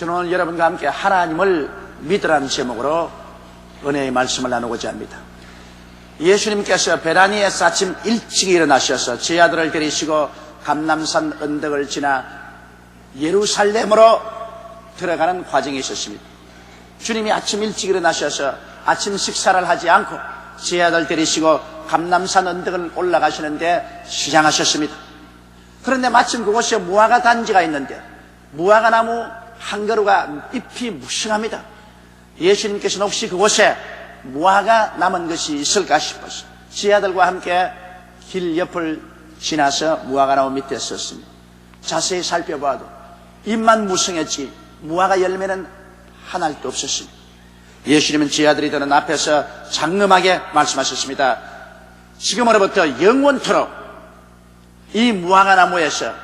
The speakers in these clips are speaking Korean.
저는 오늘 여러분과 함께 하나님을 믿으라는 제목으로 은혜의 말씀을 나누고자 합니다. 예수님께서 베다니에서 아침 일찍 일어나셔서 제 아들을 데리시고 감람산 언덕을 지나 예루살렘으로 들어가는 과정이 있었습니다. 주님이 아침 일찍 일어나셔서 아침 식사를 하지 않고 제 아들 데리시고 감람산 언덕을 올라가시는데 시장하셨습니다. 그런데 마침 그곳에 무화과 단지가 있는데 무화과 나무 한 그루가 잎이 무성합니다. 예수님께서는 혹시 그곳에 무화과 남은 것이 있을까 싶어서 제 아들과 함께 길 옆을 지나서 무화과 나무 밑에 섰습니다. 자세히 살펴봐도 잎만 무성했지 무화과 열매는 한 알도 없었습니다. 예수님은 제 아들이 되는 앞에서 장엄하게 말씀하셨습니다. 지금으로부터 영원토록 이 무화과 나무에서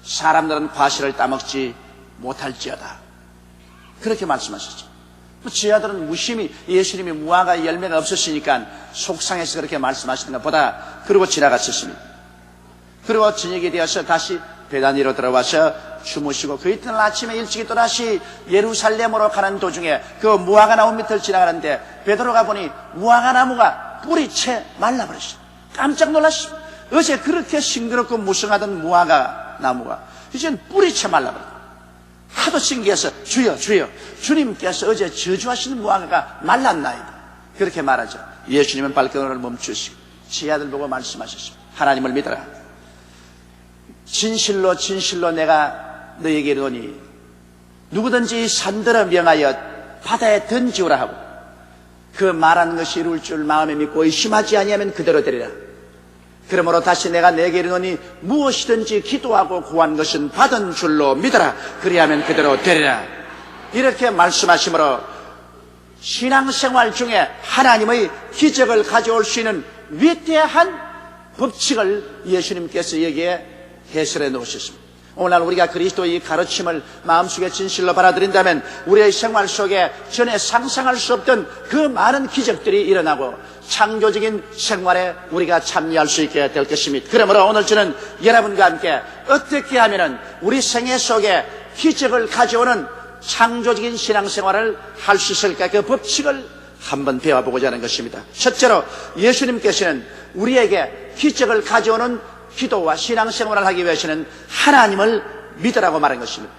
사람들은 과실을 따먹지 못할지어다. 그렇게 말씀하셨죠. 제 아들은 무심히 예수님이 무화과 열매가 없었으니까 속상해서 그렇게 말씀하시는 것보다 그러고 지나갔었습니다. 그리고 저녁이 되어서 다시 베다니로 들어와서 주무시고 그 이튿날 아침에 일찍이 또다시 예루살렘으로 가는 도중에 그 무화과 나무 밑을 지나가는데 베드로가 보니 무화과 나무가 뿌리채 말라버렸어요. 깜짝 놀랐어요. 어제 그렇게 싱그럽고 무성하던 무화과 나무가 이젠 뿌리채 말라버렸어요. 하도 신기해서 주여 주님께서 어제 저주하시는 무화과가 말랐나이다. 그렇게 말하죠. 예수님은 발걸음을 멈추시고 제 아들 보고 말씀하셨습니다. 하나님을 믿어라. 진실로 내가 너에게 이르노니 누구든지 산들어 명하여 바다에 던지오라 하고 그 말하는 것이 이룰 줄 마음에 믿고 의심하지 아니하면 그대로 되리라. 그러므로 다시 내가 내게 이르노니 무엇이든지 기도하고 구한 것은 받은 줄로 믿어라. 그리하면 그대로 되리라. 이렇게 말씀하시므로 신앙생활 중에 하나님의 기적을 가져올 수 있는 위대한 법칙을 예수님께서 여기에 해설해 놓으셨습니다. 오늘날 우리가 그리스도의 가르침을 마음속에 진실로 받아들인다면 우리의 생활 속에 전에 상상할 수 없던 그 많은 기적들이 일어나고 창조적인 생활에 우리가 참여할 수 있게 될 것입니다. 그러므로 오늘 저는 여러분과 함께 어떻게 하면 우리 생애 속에 기적을 가져오는 창조적인 신앙생활을 할 수 있을까, 그 법칙을 한번 배워보고자 하는 것입니다. 첫째로 예수님께서는 우리에게 기적을 가져오는 기도와 신앙생활을 하기 위해서는 하나님을 믿으라고 말한 것입니다.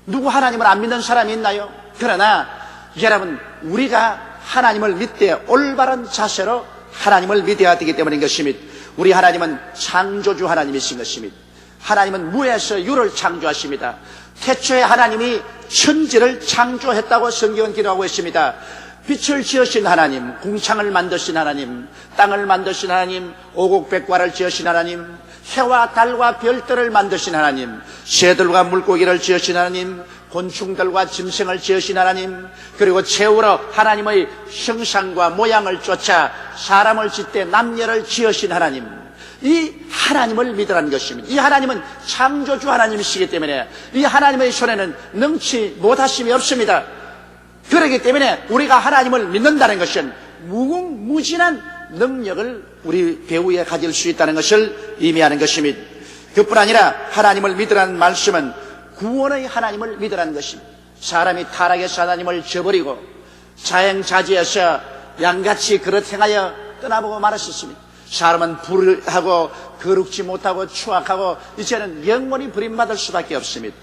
누구 하나님을 안 믿는 사람이 있나요? 그러나 여러분, 우리가 하나님을 믿되 올바른 자세로 하나님을 믿어야 되기 때문인 것입니다. 우리 하나님은 창조주 하나님이신 것입니다. 하나님은 무에서 유를 창조하십니다. 태초에 하나님이 천지를 창조했다고 성경은 기록하고 있습니다. 빛을 지으신 하나님, 궁창을 만드신 하나님, 땅을 만드신 하나님, 오곡백과를 지으신 하나님, 해와 달과 별들을 만드신 하나님, 새들과 물고기를 지으신 하나님, 곤충들과 짐승을 지으신 하나님, 그리고 최후로 하나님의 형상과 모양을 쫓아 사람을 짓되 남녀를 지으신 하나님, 이 하나님을 믿으라는 것입니다. 이 하나님은 창조주 하나님이시기 때문에 이 하나님의 손에는 능치 못하심이 없습니다. 그렇기 때문에 우리가 하나님을 믿는다는 것은 무궁무진한 능력을 우리 배후에 가질 수 있다는 것을 의미하는 것입니다. 그뿐 아니라 하나님을 믿으라는 말씀은 구원의 하나님을 믿으라는 것입니다. 사람이 타락해서 하나님을 저버리고 자행자지해서 양같이 그릇 행하여 떠나보고 말았었습니다. 사람은 불하고 거룩지 못하고 추악하고 이제는 영원히 버림받을 수밖에 없습니다.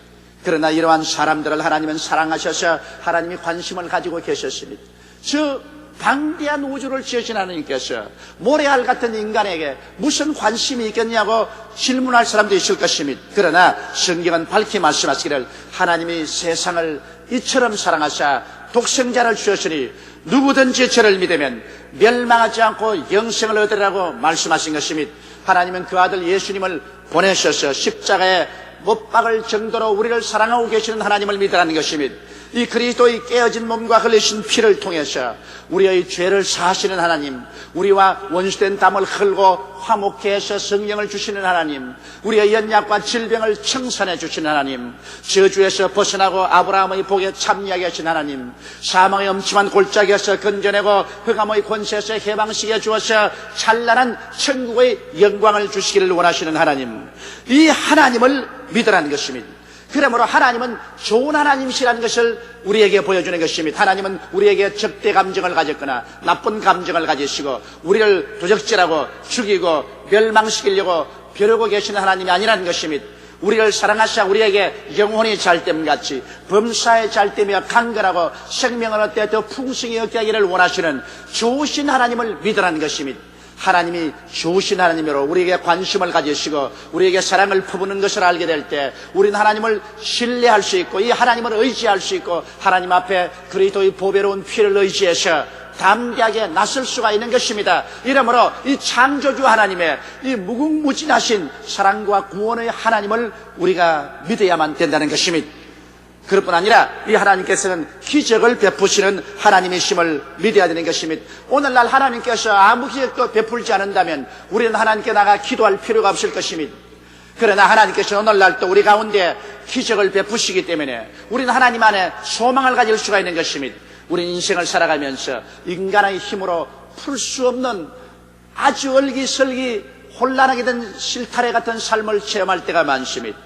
그러나 이러한 사람들을 하나님은 사랑하셔서 하나님이 관심을 가지고 계셨습니다. 저 방대한 우주를 지으신 하나님께서 모래알 같은 인간에게 무슨 관심이 있겠냐고 질문할 사람도 있을 것입니다. 그러나 성경은 밝히 말씀하시기를 하나님이 세상을 이처럼 사랑하사 독생자를 주셨으니 누구든지 저를 믿으면 멸망하지 않고 영생을 얻으라고 말씀하신 것입니다. 하나님은 그 아들 예수님을 보내셔서 십자가에 못 박을 정도로 우리를 사랑하고 계시는 하나님을 믿으라는 것입니다. 이 그리스도의 깨어진 몸과 흘리신 피를 통해서 우리의 죄를 사하시는 하나님, 우리와 원수된 담을 흘고 화목케 해서 성령을 주시는 하나님, 우리의 연약과 질병을 청산해 주시는 하나님, 저주에서 벗어나고 아브라함의 복에 참여하게 하신 하나님, 사망의 엄침한 골짜기에서 건져내고 흑암의 권세에서 해방시켜 주어서 찬란한 천국의 영광을 주시기를 원하시는 하나님, 이 하나님을 믿으라는 것입니다. 그러므로 하나님은 좋은 하나님이시라는 것을 우리에게 보여주는 것입니다. 하나님은 우리에게 적대 감정을 가졌거나 나쁜 감정을 가지시고 우리를 도적질하고 죽이고 멸망시키려고 벼르고 계시는 하나님이 아니라는 것입니다. 우리를 사랑하시아 우리에게 영혼이 잘됨같이 범사에 잘되며 강건하고 생명을 얻되 더 풍성히 얻게 하기를 원하시는 좋으신 하나님을 믿으라는 것입니다. 하나님이 좋으신 하나님으로 우리에게 관심을 가지시고 우리에게 사랑을 퍼부는 것을 알게 될 때 우리는 하나님을 신뢰할 수 있고 이 하나님을 의지할 수 있고 하나님 앞에 그리스도의 보배로운 피를 의지해서 담대하게 나설 수가 있는 것입니다. 이러므로 이 창조주 하나님의 이 무궁무진하신 사랑과 구원의 하나님을 우리가 믿어야만 된다는 것입니다. 그럴 뿐 아니라 이 하나님께서는 기적을 베푸시는 하나님이심을 믿어야 되는 것입니다. 오늘날 하나님께서 아무 기적도 베풀지 않는다면 우리는 하나님께 나가 기도할 필요가 없을 것입니다. 그러나 하나님께서 오늘날 또 우리 가운데 기적을 베푸시기 때문에 우리는 하나님 안에 소망을 가질 수가 있는 것입니다. 우리는 인생을 살아가면서 인간의 힘으로 풀 수 없는 아주 얼기설기 혼란하게 된 실타래 같은 삶을 체험할 때가 많습니다.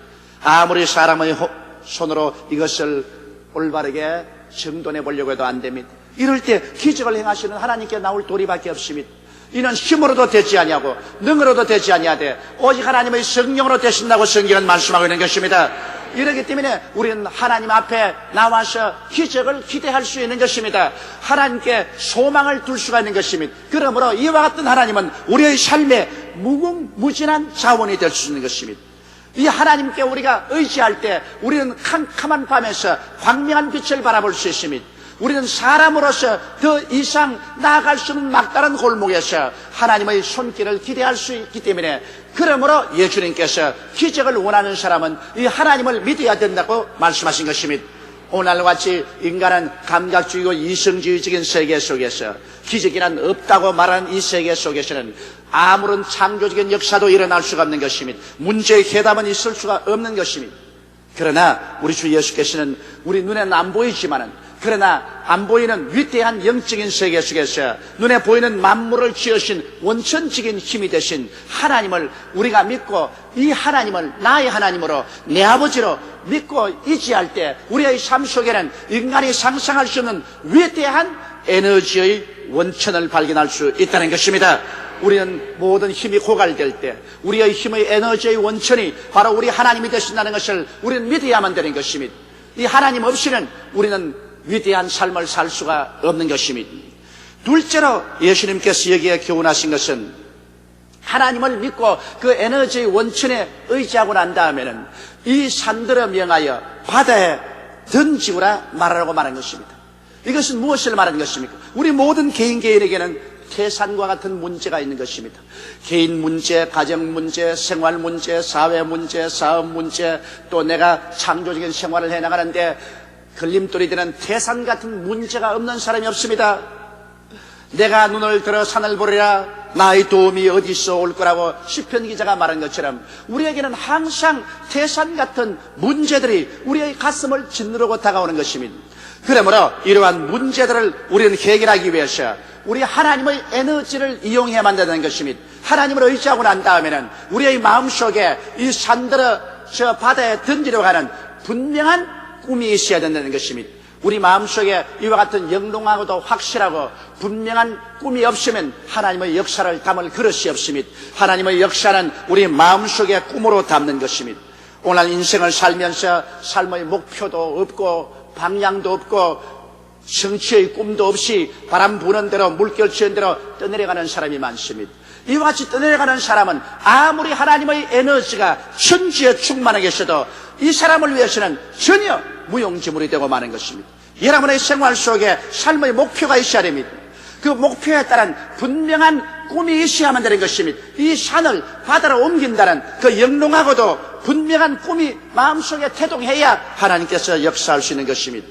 아무리 사람의 손으로 이것을 올바르게 정돈해 보려고 해도 안 됩니다. 이럴 때 기적을 행하시는 하나님께 나올 도리밖에 없습니다. 이는 힘으로도 되지 아니하고 능으로도 되지 아니하되 오직 하나님의 성령으로 되신다고 성경은 말씀하고 있는 것입니다. 이러기 때문에 우리는 하나님 앞에 나와서 기적을 기대할 수 있는 것입니다. 하나님께 소망을 둘 수가 있는 것입니다. 그러므로 이와 같은 하나님은 우리의 삶에 무궁무진한 자원이 될 수 있는 것입니다. 이 하나님께 우리가 의지할 때 우리는 캄캄한 밤에서 광명한 빛을 바라볼 수 있습니다. 우리는 사람으로서 더 이상 나아갈 수 없는 막다른 골목에서 하나님의 손길을 기대할 수 있기 때문에 그러므로 예수님께서 기적을 원하는 사람은 이 하나님을 믿어야 된다고 말씀하신 것입니다. 오늘과 같이 인간은 감각주의고 이성주의적인 세계 속에서 기적이란 없다고 말하는 이 세계 속에서는 아무런 창조적인 역사도 일어날 수가 없는 것입니다. 문제의 해답은 있을 수가 없는 것입니다. 그러나 우리 주 예수께서는 우리 눈에는 안 보이지만은 그러나 안 보이는 위대한 영적인 세계 속에서 눈에 보이는 만물을 지으신 원천적인 힘이 되신 하나님을 우리가 믿고 이 하나님을 나의 하나님으로 내 아버지로 믿고 의지할 때 우리의 삶 속에는 인간이 상상할 수 없는 위대한 에너지의 원천을 발견할 수 있다는 것입니다. 우리는 모든 힘이 고갈될 때 우리의 힘의 에너지의 원천이 바로 우리 하나님이 되신다는 것을 우리는 믿어야만 되는 것입니다. 이 하나님 없이는 우리는 위대한 삶을 살 수가 없는 것입니다. 둘째로 예수님께서 여기에 교훈하신 것은 하나님을 믿고 그 에너지의 원천에 의지하고 난 다음에는 이 산들을 명하여 바다에 던지우라 말하라고 말한 것입니다. 이것은 무엇을 말하는 것입니까? 우리 모든 개인에게는 태산과 같은 문제가 있는 것입니다. 개인 문제, 가정 문제, 생활 문제, 사회 문제, 사업 문제, 또 내가 창조적인 생활을 해나가는데 걸림돌이 되는 태산 같은 문제가 없는 사람이 없습니다. 내가 눈을 들어 산을 보리라 나의 도움이 어디서 올 거라고 시편 기자가 말한 것처럼 우리에게는 항상 태산 같은 문제들이 우리의 가슴을 짓누르고 다가오는 것입니다. 그러므로 이러한 문제들을 우리는 해결하기 위해서 우리 하나님의 에너지를 이용해야만 된다는 것입니다. 하나님을 의지하고 난 다음에는 우리의 마음속에 이 산들어 저 바다에 던지려고 하는 분명한 꿈이 있어야 된다는 것입니다. 우리 마음속에 이와 같은 영롱하고도 확실하고 분명한 꿈이 없으면 하나님의 역사를 담을 그릇이 없습니다. 하나님의 역사는 우리 마음속에 꿈으로 담는 것입니다. 오늘 인생을 살면서 삶의 목표도 없고 방향도 없고 성취의 꿈도 없이 바람 부는 대로 물결 치는 대로 떠내려가는 사람이 많습니다. 이와 같이 떠내려가는 사람은 아무리 하나님의 에너지가 천지에 충만하게 있어도 이 사람을 위해서는 전혀 무용지물이 되고 마는 것입니다. 여러분의 생활 속에 삶의 목표가 있어야 됩니다. 그 목표에 따른 분명한 꿈이 있어야만 되는 것입니다. 이 산을 바다로 옮긴다는 그 영롱하고도 분명한 꿈이 마음속에 태동해야 하나님께서 역사할 수 있는 것입니다.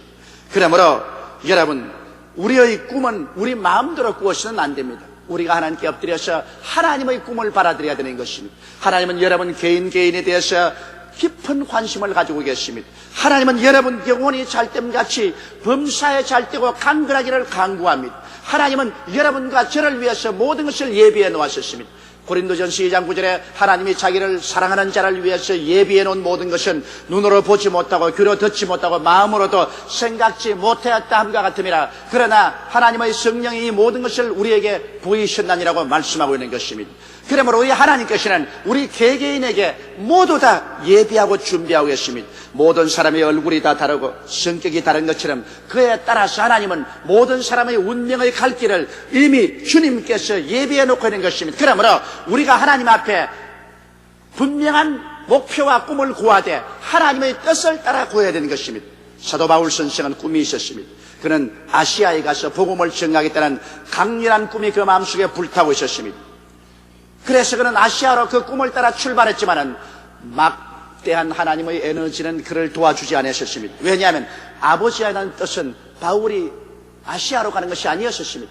그러므로 여러분, 우리의 꿈은 우리 마음대로 꾸어서는 안 됩니다. 우리가 하나님께 엎드려서 하나님의 꿈을 받아들여야 되는 것입니다. 하나님은 여러분 개인에 대해서 깊은 관심을 가지고 계십니다. 하나님은 여러분 영혼이 잘됨같이 범사에 잘되고 강건하기를 간구합니다. 하나님은 여러분과 저를 위해서 모든 것을 예비해 놓으셨습니다. 고린도전서 2장 9절에 하나님이 자기를 사랑하는 자를 위해서 예비해 놓은 모든 것은 눈으로 보지 못하고 귀로 듣지 못하고 마음으로도 생각지 못하였다 함과 같음이라. 그러나 하나님의 성령이 이 모든 것을 우리에게 보이셨나니라고 말씀하고 있는 것입니다. 그러므로 우리 하나님께서는 우리 개개인에게 모두 다 예비하고 준비하고 계십니다. 모든 사람의 얼굴이 다 다르고 성격이 다른 것처럼 그에 따라서 하나님은 모든 사람의 운명의 갈 길을 이미 주님께서 예비해 놓고 있는 것입니다. 그러므로 우리가 하나님 앞에 분명한 목표와 꿈을 구하되 하나님의 뜻을 따라 구해야 되는 것입니다. 사도 바울 선생은 꿈이 있었습니다. 그는 아시아에 가서 복음을 전하겠다는 강렬한 꿈이 그 마음속에 불타고 있었습니다. 그래서 그는 아시아로 그 꿈을 따라 출발했지만은 막대한 하나님의 에너지는 그를 도와주지 않았었습니다. 왜냐하면 아버지에 대한 뜻은 바울이 아시아로 가는 것이 아니었었습니다.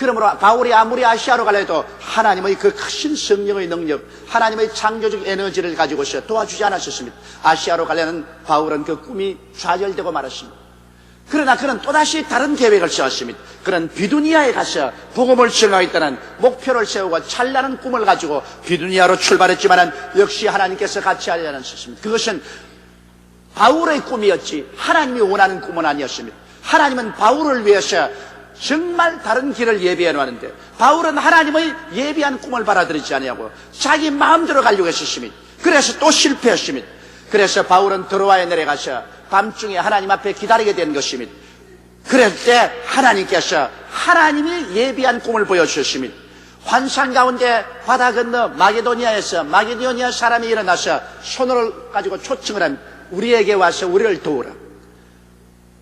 그러므로 바울이 아무리 아시아로 가려 해도 하나님의 그 크신 성령의 능력, 하나님의 창조적 에너지를 가지고서 도와주지 않았었습니다. 아시아로 가려는 바울은 그 꿈이 좌절되고 말았습니다. 그러나 그는 또다시 다른 계획을 세웠습니다. 그는 비두니아에 가서 복음을 전하겠다는 목표를 세우고 찬란한 꿈을 가지고 비두니아로 출발했지만 역시 하나님께서 같이 하지 않으셨습니다. 그것은 바울의 꿈이었지 하나님이 원하는 꿈은 아니었습니다. 하나님은 바울을 위해서 정말 다른 길을 예비해 놓았는데 바울은 하나님의 예비한 꿈을 받아들이지 아니하고 자기 마음대로 가려고 했었습니다. 그래서 또 실패했습니다. 그래서 바울은 드로아에 내려가서 밤중에 하나님 앞에 기다리게 된 것입니다. 그럴 때 하나님께서 하나님이 예비한 꿈을 보여주셨습니다. 환상 가운데 바다 건너 마게도니아에서 마게도니아 사람이 일어나서 손을 가지고 초청을 합니다. 우리에게 와서 우리를 도우라.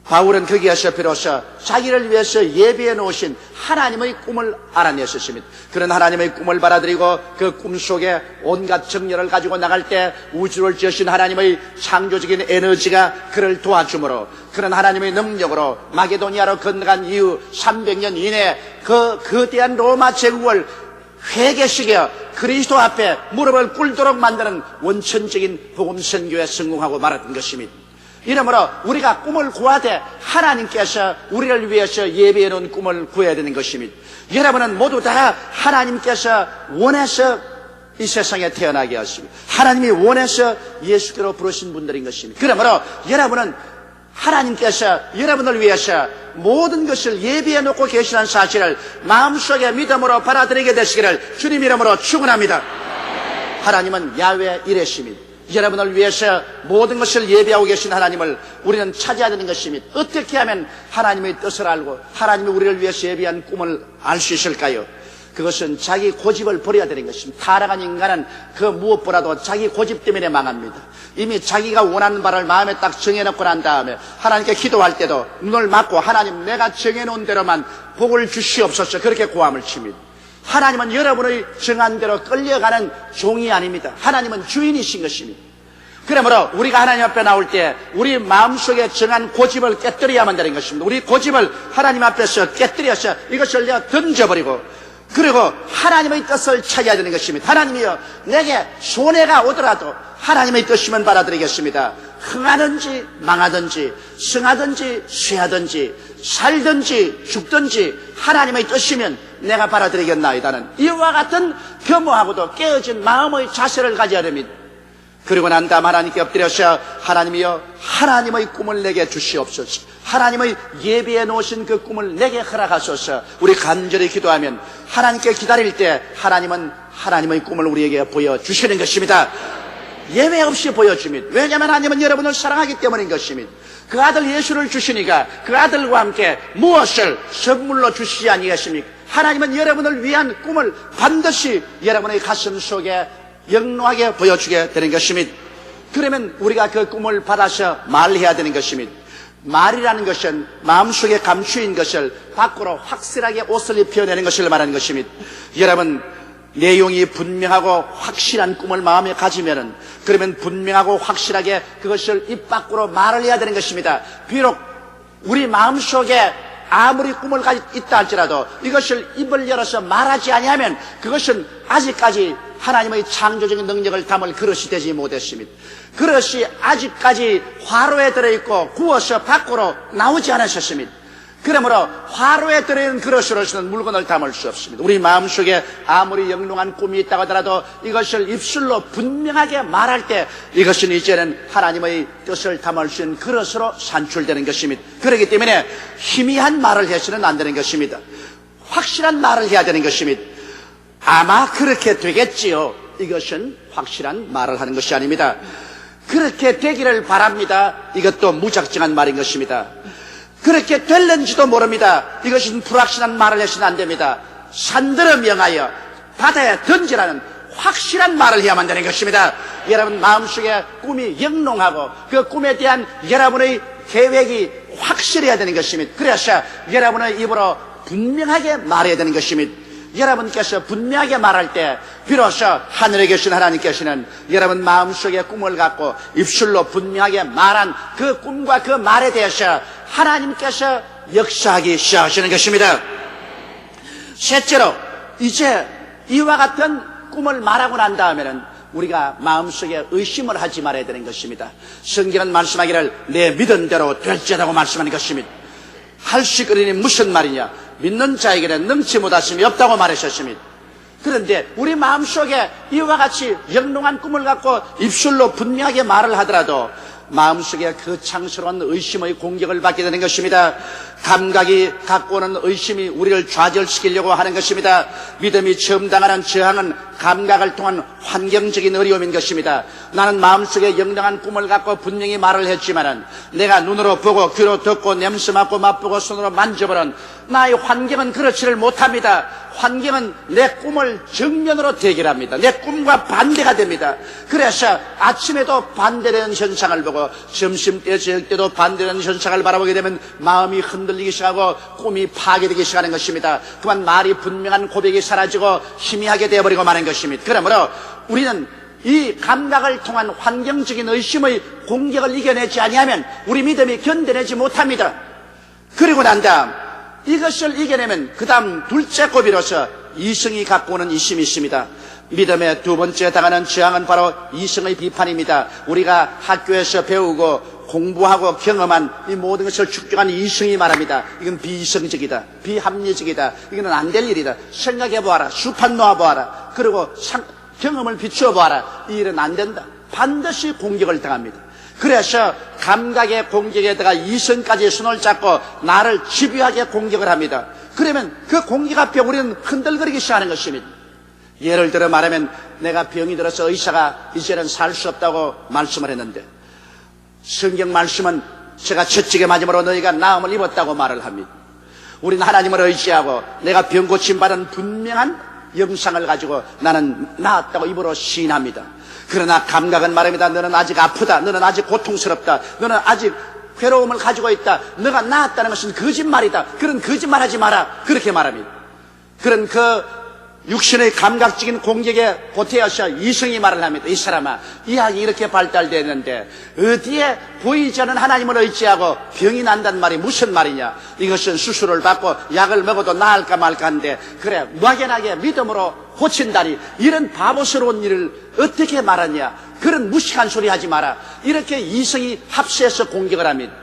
바울은 거기에서 비로소 자기를 위해서 예비해 놓으신 하나님의 꿈을 알아냈었습니다. 그런 하나님의 꿈을 받아들이고 그 꿈 속에 온갖 정열을 가지고 나갈 때 우주를 지으신 하나님의 창조적인 에너지가 그를 도와주므로 그런 하나님의 능력으로 마게도니아로 건너간 이후 300년 이내에 그 거대한 로마 제국을 회개시켜 그리스도 앞에 무릎을 꿇도록 만드는 원천적인 복음 선교에 성공하고 말았던 것입니다. 이러므로 우리가 꿈을 구하되 하나님께서 우리를 위해서 예비해 놓은 꿈을 구해야 되는 것입니다. 여러분은 모두 다 하나님께서 원해서 이 세상에 태어나게 하십니다. 하나님이 원해서 예수께로 부르신 분들인 것입니다. 그러므로 여러분은 하나님께서 여러분을 위해서 모든 것을 예비해 놓고 계시는 사실을 마음속에 믿음으로 받아들이게 되시기를 주님 이름으로 축원합니다. 하나님은 야훼 이레십니다. 여러분을 위해서 모든 것을 예비하고 계신 하나님을 우리는 찾아야 되는 것입니다. 어떻게 하면 하나님의 뜻을 알고 하나님이 우리를 위해서 예비한 꿈을 알 수 있을까요? 그것은 자기 고집을 버려야 되는 것입니다. 타락한 인간은 그 무엇보다도 자기 고집 때문에 망합니다. 이미 자기가 원하는 바를 마음에 딱 정해놓고 난 다음에 하나님께 기도할 때도 눈을 막고 하나님 내가 정해놓은 대로만 복을 주시옵소서 그렇게 고함을 칩니다. 하나님은 여러분의 정한 대로 끌려가는 종이 아닙니다. 하나님은 주인이신 것입니다. 그러므로 우리가 하나님 앞에 나올 때 우리 마음속에 정한 고집을 깨뜨려야만 되는 것입니다. 우리 고집을 하나님 앞에서 깨뜨려서 이것을 내가 던져버리고 그리고 하나님의 뜻을 찾아야 되는 것입니다. 하나님이여 내게 손해가 오더라도 하나님의 뜻이면 받아들이겠습니다. 흥하든지 망하든지 성하든지 쇠하든지 살든지 죽든지 하나님의 뜻이면 내가 받아들이겠나이다는 이와 같은 겸허하고도 깨어진 마음의 자세를 가져야 됩니다. 그리고 난 다음 하나님께 엎드려서 하나님이여 하나님의 꿈을 내게 주시옵소서. 하나님의 예비해 놓으신 그 꿈을 내게 허락하소서. 우리 간절히 기도하면 하나님께 기다릴 때 하나님은 하나님의 꿈을 우리에게 보여주시는 것입니다. 예외 없이 보여줍니다. 왜냐하면 하나님은 여러분을 사랑하기 때문인 것입니다. 그 아들 예수를 주시니까 그 아들과 함께 무엇을 선물로 주시지 아니겠습니까? 하나님은 여러분을 위한 꿈을 반드시 여러분의 가슴 속에 영롱하게 보여주게 되는 것입니다. 그러면 우리가 그 꿈을 받아서 말해야 되는 것입니다. 말이라는 것은 마음속에 감추인 것을 밖으로 확실하게 옷을 입혀내는 것을 말하는 것입니다. 여러분 내용이 분명하고 확실한 꿈을 마음에 가지면은 그러면 분명하고 확실하게 그것을 입 밖으로 말을 해야 되는 것입니다. 비록 우리 마음속에 아무리 꿈을 가지고 있다 할지라도 이것을 입을 열어서 말하지 아니하면 그것은 아직까지 하나님의 창조적인 능력을 담을 그릇이 되지 못했습니다. 그릇이 아직까지 화로에 들어있고 구워서 밖으로 나오지 않으셨습니다. 그러므로 화로에 들어있는 그릇으로서는 물건을 담을 수 없습니다. 우리 마음속에 아무리 영롱한 꿈이 있다고 하더라도 이것을 입술로 분명하게 말할 때 이것은 이제는 하나님의 뜻을 담을 수 있는 그릇으로 산출되는 것입니다. 그렇기 때문에 희미한 말을 해서는 안 되는 것입니다. 확실한 말을 해야 되는 것입니다. 아마 그렇게 되겠지요. 이것은 확실한 말을 하는 것이 아닙니다. 그렇게 되기를 바랍니다. 이것도 무작정한 말인 것입니다. 그렇게 될는지도 모릅니다. 이것은 불확실한 말을 해서는 안 됩니다. 산들어 명하여 바다에 던지라는 확실한 말을 해야만 되는 것입니다. 여러분 마음속에 꿈이 영롱하고 그 꿈에 대한 여러분의 계획이 확실해야 되는 것입니다. 그래서 여러분의 입으로 분명하게 말해야 되는 것입니다. 여러분께서 분명하게 말할 때 비로소 하늘에 계신 하나님께서는 여러분 마음속에 꿈을 갖고 입술로 분명하게 말한 그 꿈과 그 말에 대해서 하나님께서 역사하기 시작하시는 것입니다. 셋째로 이제 이와 같은 꿈을 말하고 난 다음에는 우리가 마음속에 의심을 하지 말아야 되는 것입니다. 성경은 말씀하기를 내 믿은 대로 될지라고 말씀하는 것입니다. 할시거리니 무슨 말이냐? 믿는 자에게는 능치 못하심이 없다고 말하셨습니다. 그런데 우리 마음속에 이와 같이 영롱한 꿈을 갖고 입술로 분명하게 말을 하더라도 마음속에 그 창스러운 의심의 공격을 받게 되는 것입니다. 감각이 갖고 오는 의심이 우리를 좌절시키려고 하는 것입니다. 믿음이 처음 당하는 저항은 감각을 통한 환경적인 어려움인 것입니다. 나는 마음속에 영롱한 꿈을 갖고 분명히 말을 했지만은 내가 눈으로 보고 귀로 듣고 냄새 맡고 맛보고 손으로 만져보는 나의 환경은 그렇지를 못합니다. 환경은 내 꿈을 정면으로 대결합니다. 내 꿈과 반대가 됩니다. 그래서 아침에도 반대되는 현상을 보고 점심때 저녁때도 반대되는 현상을 바라보게 되면 마음이 흔들리기 시작하고 꿈이 파괴되기 시작하는 것입니다. 그만 말이 분명한 고백이 사라지고 희미하게 되어버리고 마는 것입니다. 그러므로 우리는 이 감각을 통한 환경적인 의심의 공격을 이겨내지 아니하면 우리 믿음이 견뎌내지 못합니다. 그리고 난 다음 이것을 이겨내면 그 다음 둘째 고비로서 이성이 갖고 오는 이심이 있습니다. 믿음의 두 번째 당하는 저항은 바로 이성의 비판입니다. 우리가 학교에서 배우고 공부하고 경험한 이 모든 것을 축적한 이성이 말합니다. 이건 비이성적이다, 비합리적이다, 이거는 안 될 일이다, 생각해보아라, 수판 놓아보아라, 그리고 경험을 비추어보아라, 이 일은 안 된다. 반드시 공격을 당합니다. 그래서 감각의 공격에다가 이성까지 손을 잡고 나를 집요하게 공격을 합니다. 그러면 그 공격 앞에 우리는 흔들거리기 시작하는 것입니다. 예를 들어 말하면 내가 병이 들어서 의사가 이제는 살 수 없다고 말씀을 했는데 성경 말씀은 제가 채찍에 맞음으로 너희가 나음을 입었다고 말을 합니다. 우리는 하나님을 의지하고 내가 병 고침받은 분명한 영상을 가지고 나는 나았다고 입으로 시인합니다. 그러나 감각은 말합니다. 너는 아직 아프다, 너는 아직 고통스럽다, 너는 아직 괴로움을 가지고 있다, 너가 나았다는 것은 거짓말이다, 그런 거짓말하지 마라, 그렇게 말합니다. 그런 그 육신의 감각적인 공격에 보태어서 이성이 말을 합니다. 이 사람아, 이 학이 이렇게 발달되는데 어디에 보이지 않는 하나님을 의지하고 병이 난단 말이 무슨 말이냐? 이것은 수술을 받고 약을 먹어도 나을까 말까 하는데 그래 막연하게 믿음으로 고친다니 이런 바보스러운 일을 어떻게 말하냐? 그런 무식한 소리 하지 마라. 이렇게 이성이 합세해서 공격을 합니다.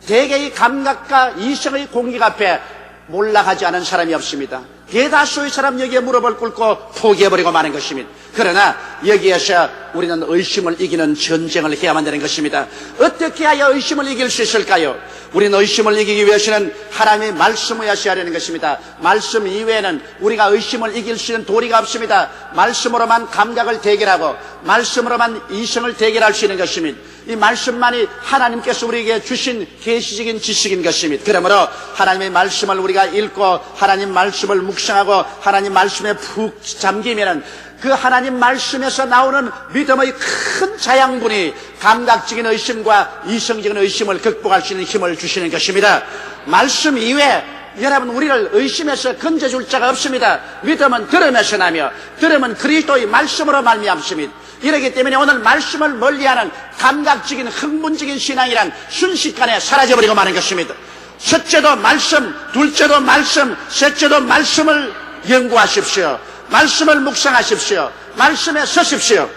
대개의 감각과 이성의 공격 앞에 몰락하지 않은 사람이 없습니다. 대다수의 사람 여기에 무릎을 꿇고 포기해버리고 마는 것입니다. 그러나 여기에서 우리는 의심을 이기는 전쟁을 해야만 되는 것입니다. 어떻게 하여 의심을 이길 수 있을까요? 우리는 의심을 이기기 위해서는 하나님의 말씀을 하셔야 하는 것입니다. 말씀 이외에는 우리가 의심을 이길 수 있는 도리가 없습니다. 말씀으로만 감각을 대결하고 말씀으로만 이성을 대결할 수 있는 것입니다. 이 말씀만이 하나님께서 우리에게 주신 계시적인 지식인 것입니다. 그러므로 하나님의 말씀을 우리가 읽고 하나님 말씀을 묵상하고 하나님 말씀에 푹 잠기면은 그 하나님 말씀에서 나오는 믿음의 큰 자양분이 감각적인 의심과 이성적인 의심을 극복할 수 있는 힘을 주시는 것입니다. 말씀 이외에 여러분 우리를 의심해서 건져줄 자가 없습니다. 믿음은 들음에서 나며 들음은 그리스도의 말씀으로 말미암습니다. 이렇기 때문에 오늘 말씀을 멀리하는 감각적인 흥분적인 신앙이란 순식간에 사라져버리고 마는 것입니다. 첫째도 말씀, 둘째도 말씀, 셋째도 말씀을 연구하십시오. 말씀을 묵상하십시오. 말씀에 서십시오.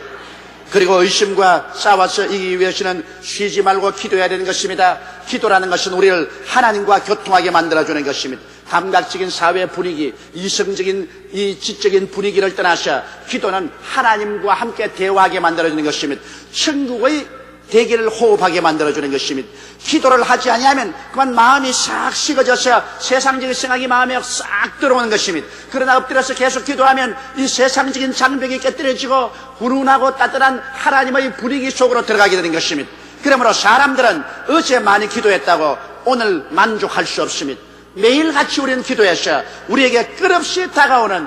그리고 의심과 싸워서 이기기 위해서는 쉬지 말고 기도해야 되는 것입니다. 기도라는 것은 우리를 하나님과 교통하게 만들어주는 것입니다. 감각적인 사회 분위기, 이성적인 이 지적인 분위기를 떠나서 기도는 하나님과 함께 대화하게 만들어주는 것입니다. 천국의 대기를 호흡하게 만들어주는 것입니다. 기도를 하지 아니하면 그만 마음이 싹 식어져서 세상적인 생각이 마음에 싹 들어오는 것입니다. 그러나 엎드려서 계속 기도하면 이 세상적인 장벽이 깨뜨려지고 훈훈하고 따뜻한 하나님의 분위기 속으로 들어가게 되는 것입니다. 그러므로 사람들은 어제 많이 기도했다고 오늘 만족할 수 없습니다. 매일같이 우리는 기도해서 우리에게 끝없이 다가오는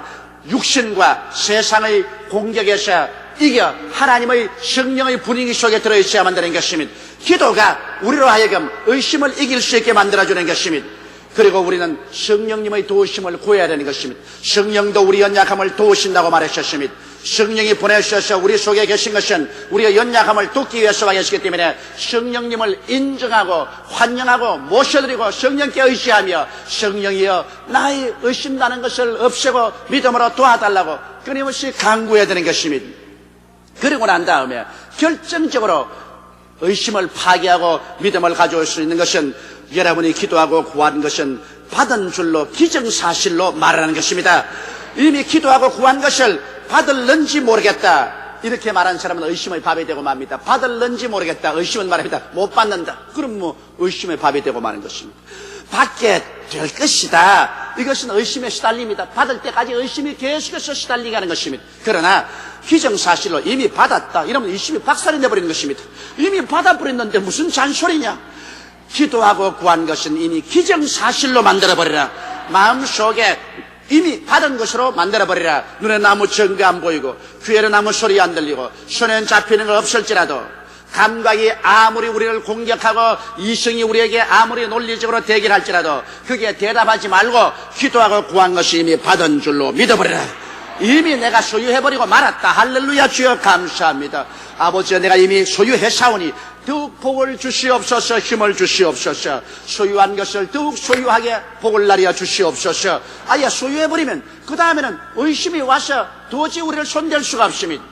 육신과 세상의 공격에서 이겨 하나님의 성령의 분위기 속에 들어있어야만 되는 것입니다. 기도가 우리로 하여금 의심을 이길 수 있게 만들어주는 것입니다. 그리고 우리는 성령님의 도우심을 구해야 되는 것입니다. 성령도 우리 연약함을 도우신다고 말하셨습니다. 성령이 보내주셔서 우리 속에 계신 것은 우리의 연약함을 돕기 위해서 와 계시기 때문에 성령님을 인정하고 환영하고 모셔드리고 성령께 의지하며 성령이여 나의 의심나는 것을 없애고 믿음으로 도와달라고 끊임없이 간구해야 되는 것입니다. 그리고 난 다음에 결정적으로 의심을 파괴하고 믿음을 가져올 수 있는 것은 여러분이 기도하고 구한 것은 받은 줄로 기정사실로 말하는 것입니다. 이미 기도하고 구한 것을 받을는지 모르겠다 이렇게 말하는 사람은 의심의 밥이 되고 맙니다. 받을는지 모르겠다 의심은 말합니다. 못 받는다 그럼 뭐 의심의 밥이 되고 마는 것입니다. 받게 될 것이다 이것은 의심에 시달립니다. 받을 때까지 의심이 계속해서 시달리게 하는 것입니다. 그러나 기정사실로 이미 받았다 이러면 의심이 박살이 내버리는 것입니다. 이미 받아버렸는데 무슨 잔소리냐. 기도하고 구한 것은 이미 기정사실로 만들어버리라. 마음속에 이미 받은 것으로 만들어버리라. 눈에 아무 증거 안 보이고 귀에는 아무 소리 안 들리고 손에는 잡히는 거 없을지라도 감각이 아무리 우리를 공격하고 이성이 우리에게 아무리 논리적으로 대결할지라도 그게 대답하지 말고 기도하고 구한 것이 이미 받은 줄로 믿어버리라. 이미 내가 소유해버리고 말았다. 할렐루야. 주여 감사합니다. 아버지여 내가 이미 소유해사오니 더욱 복을 주시옵소서. 힘을 주시옵소서. 소유한 것을 더욱 소유하게 복을 나려 주시옵소서. 아예 소유해버리면 그 다음에는 의심이 와서 도저히 우리를 손댈 수가 없습니다.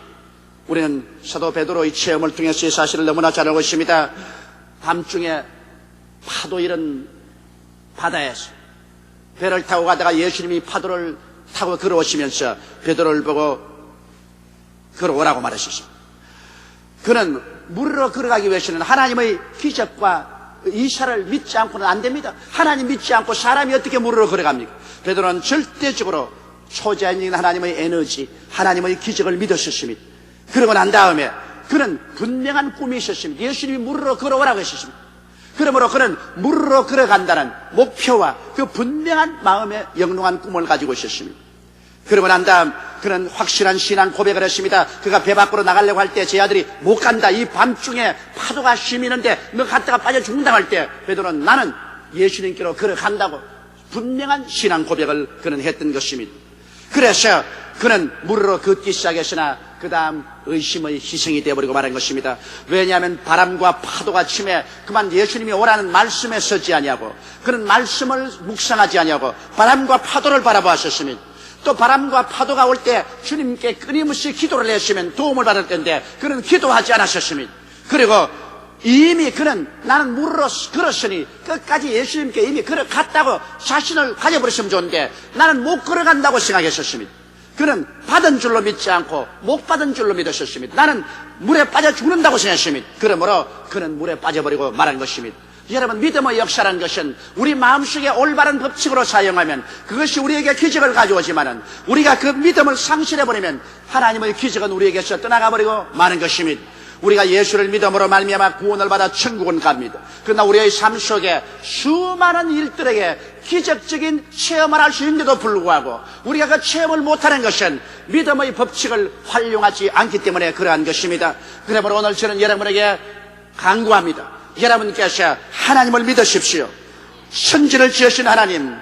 우리는 사도 베드로의 체험을 통해서 이 사실을 너무나 잘 알고 있습니다. 밤중에 파도 이런 바다에서 배를 타고 가다가 예수님이 파도를 타고 걸어오시면서 베드로를 보고 걸어오라고 말하셨습니다. 그는 물으러 걸어가기 위해서는 하나님의 기적과 이샤를 믿지 않고는 안 됩니다. 하나님 믿지 않고 사람이 어떻게 물으러 걸어갑니까? 베드로는 절대적으로 초자연적인 하나님의 에너지, 하나님의 기적을 믿었었습니다. 그러고 난 다음에 그는 분명한 꿈이 있었습니다. 예수님이 물으러 걸어오라고 했었습니다. 그러므로 그는 물으러 걸어간다는 목표와 그 분명한 마음의 영롱한 꿈을 가지고 있었습니다. 그러고 난 다음 그는 확실한 신앙 고백을 했습니다. 그가 배 밖으로 나가려고 할 때 제 아들이 못 간다. 이 밤중에 파도가 심히는데 너 갔다가 빠져 죽는다고 할 때 베드로는 나는 예수님께로 걸어간다고 분명한 신앙 고백을 그는 했던 것입니다. 그래서 그는 물으러 걷기 시작했으나 그 다음 의심의 희생이 되어버리고 말한 것입니다. 왜냐하면 바람과 파도가 침해 그만 예수님이 오라는 말씀에 서지 아니하고 그는 말씀을 묵상하지 아니하고 바람과 파도를 바라보았었습니다. 또 바람과 파도가 올 때 주님께 끊임없이 기도를 했으면 도움을 받을 텐데 그는 기도하지 않았었습니다. 그리고 이미 그는 나는 물으러 걸었으니 끝까지 예수님께 이미 걸어갔다고 자신을 가져버렸으면 좋은데 나는 못 걸어간다고 생각했었습니다. 그는 받은 줄로 믿지 않고 못 받은 줄로 믿었었습니다. 나는 물에 빠져 죽는다고 생각했습니다. 그러므로 그는 물에 빠져버리고 말한 것입니다. 여러분 믿음의 역사라는 것은 우리 마음속에 올바른 법칙으로 사용하면 그것이 우리에게 기적을 가져오지만은 우리가 그 믿음을 상실해버리면 하나님의 기적은 우리에게서 떠나가버리고 마는 것입니다. 우리가 예수를 믿음으로 말미암아 구원을 받아 천국은 갑니다. 그러나 우리의 삶 속에 수많은 일들에게 기적적인 체험을 할 수 있는데도 불구하고 우리가 그 체험을 못하는 것은 믿음의 법칙을 활용하지 않기 때문에 그러한 것입니다. 그러므로 오늘 저는 여러분에게 간구합니다. 여러분께서 하나님을 믿으십시오. 천지를 지으신 하나님,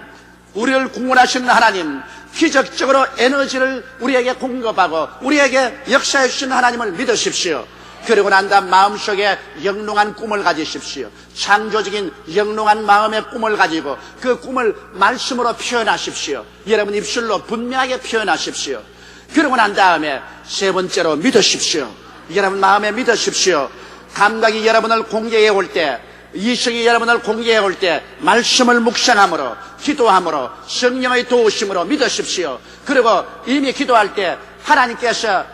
우리를 구원하신 하나님, 기적적으로 에너지를 우리에게 공급하고 우리에게 역사해 주신 하나님을 믿으십시오. 그리고 난 다음 마음속에 영롱한 꿈을 가지십시오. 창조적인 영롱한 마음의 꿈을 가지고 그 꿈을 말씀으로 표현하십시오. 여러분 입술로 분명하게 표현하십시오. 그러고 난 다음에 세 번째로 믿으십시오. 여러분 마음에 믿으십시오. 감각이 여러분을 공격해 올 때, 이성이 여러분을 공격해 올 때 말씀을 묵상함으로, 기도함으로, 성령의 도우심으로 믿으십시오. 그리고 이미 기도할 때 하나님께서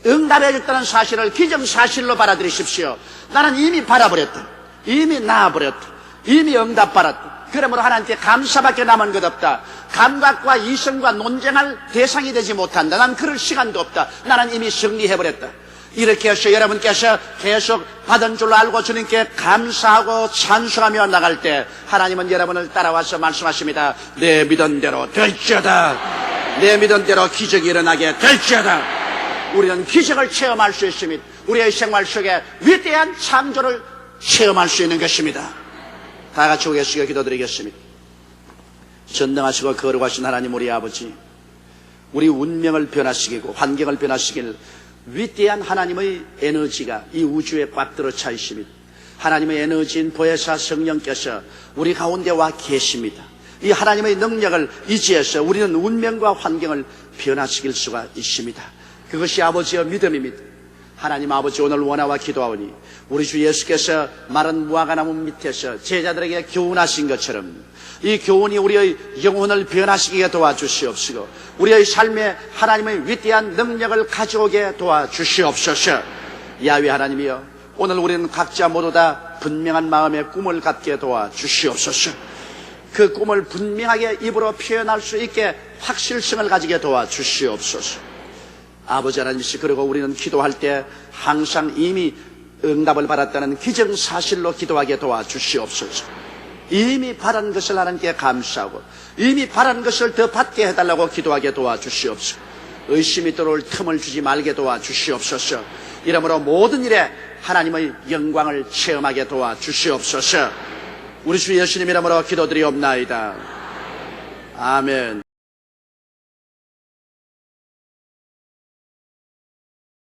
응답해 줬다는 사실을 기정사실로 받아들이십시오. 나는 이미 바라버렸다, 이미 나아버렸다, 이미 응답받았다. 그러므로 하나님께 감사밖에 남은 것 없다. 감각과 이성과 논쟁할 대상이 되지 못한다. 난 그럴 시간도 없다. 나는 이미 승리해버렸다. 이렇게 해서 여러분께서 계속 받은 줄로 알고 주님께 감사하고 찬송하며 나갈 때 하나님은 여러분을 따라와서 말씀하십니다. 내 믿은 대로 될지어다. 내 믿은 대로 기적이 일어나게 될지어다. 우리는 기적을 체험할 수 있으며 우리의 생활 속에 위대한 창조를 체험할 수 있는 것입니다. 다 같이 고개 숙여 기도드리겠습니다. 전능하시고 거룩하신 하나님 우리 아버지, 우리 운명을 변화시키고 환경을 변화시킬 위대한 하나님의 에너지가 이 우주에 꽉 들어 차 있습니다. 하나님의 에너지인 보혜사 성령께서 우리 가운데 와 계십니다. 이 하나님의 능력을 의지해서 우리는 운명과 환경을 변화시킬 수가 있습니다. 그것이 아버지의 믿음입니다. 하나님 아버지, 오늘 원하와 기도하오니 우리 주 예수께서 마른 무화과나무 밑에서 제자들에게 교훈하신 것처럼 이 교훈이 우리의 영혼을 변화시키게 도와주시옵시고 우리의 삶에 하나님의 위대한 능력을 가져오게 도와주시옵소서. 야훼 하나님이여, 오늘 우리는 각자 모두 다 분명한 마음의 꿈을 갖게 도와주시옵소서. 그 꿈을 분명하게 입으로 표현할 수 있게 확실성을 가지게 도와주시옵소서. 아버지 하나님이시, 그리고 우리는 기도할 때 항상 이미 응답을 받았다는 기정사실로 기도하게 도와주시옵소서. 이미 바란 것을 하나님께 감사하고 이미 바란 것을 더 받게 해달라고 기도하게 도와주시옵소서. 의심이 들어올 틈을 주지 말게 도와주시옵소서. 이러므로 모든 일에 하나님의 영광을 체험하게 도와주시옵소서. 우리 주 예수님 이름으로 기도드리옵나이다. 아멘.